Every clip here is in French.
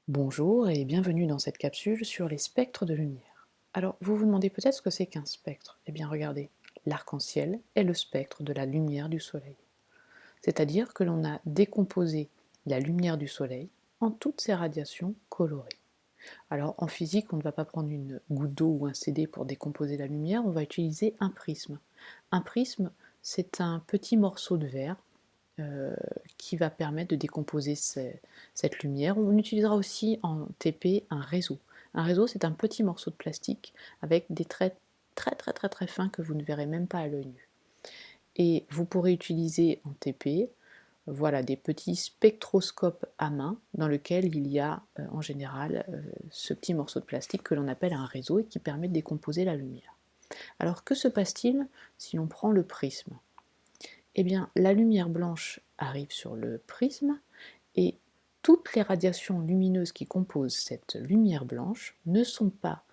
Bonjour et bienvenue dans cette capsule sur les spectres de lumière. Alors, vous vous demandez peut-être ce que c'est qu'un spectre. Eh bien, regardez, l'arc-en-ciel est le spectre de la lumière du soleil. C'est-à-dire que l'on a décomposé la lumière du soleil en toutes ses radiations colorées. Alors, en physique, on ne va pas prendre une goutte d'eau ou un CD pour décomposer la lumière, on va utiliser un prisme. Un prisme, c'est un petit morceau de verre euh, qui va permettre de décomposer cette lumière. On utilisera aussi en TP un réseau. Un réseau, c'est un petit morceau de plastique avec des traits très très très très fins que vous ne verrez même pas à l'œil nu. Et vous pourrez utiliser en TP voilà, des petits spectroscopes à main dans lesquels il y a en général ce petit morceau de plastique que l'on appelle un réseau et qui permet de décomposer la lumière. Alors que se passe-t-il si l'on prend le prisme? Eh bien, la lumière blanche arrive sur le prisme et toutes les radiations lumineuses qui composent cette lumière blanche ne sont pas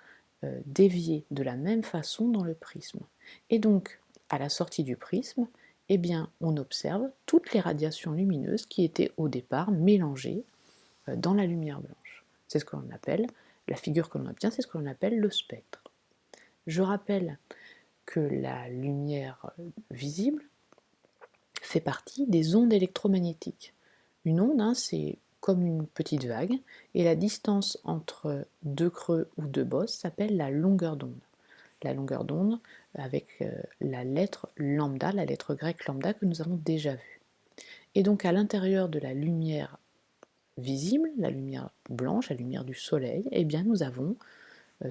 déviées de la même façon dans le prisme. Et donc, à la sortie du prisme, eh bien, on observe toutes les radiations lumineuses qui étaient au départ mélangées dans la lumière blanche. C'est ce que l'on appelle, la figure que l'on obtient, c'est ce que l'on appelle le spectre. Je rappelle que la lumière visible fait partie des ondes électromagnétiques. Une onde, c'est comme une petite vague, et la distance entre deux creux ou deux bosses s'appelle la longueur d'onde. La longueur d'onde avec la lettre lambda, la lettre grecque lambda que nous avons déjà vue. Et donc à l'intérieur de la lumière visible, la lumière blanche, la lumière du soleil, eh bien nous avons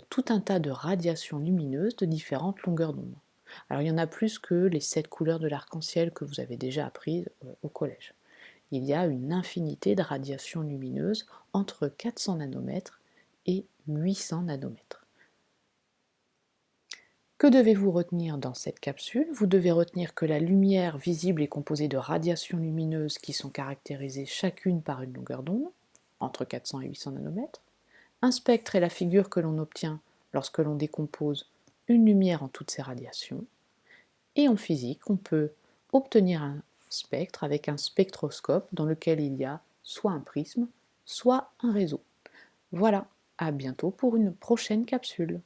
tout un tas de radiations lumineuses de différentes longueurs d'onde. Alors il y en a plus que les 7 couleurs de l'arc-en-ciel que vous avez déjà apprises au collège. Il y a une infinité de radiations lumineuses entre 400 nanomètres et 800 nanomètres. Que devez-vous retenir dans cette capsule? Vous devez retenir que la lumière visible est composée de radiations lumineuses qui sont caractérisées chacune par une longueur d'onde, entre 400 et 800 nanomètres. Un spectre est la figure que l'on obtient lorsque l'on décompose une lumière en toutes ses radiations. Et en physique, on peut obtenir un spectre avec un spectroscope dans lequel il y a soit un prisme, soit un réseau. Voilà, à bientôt pour une prochaine capsule.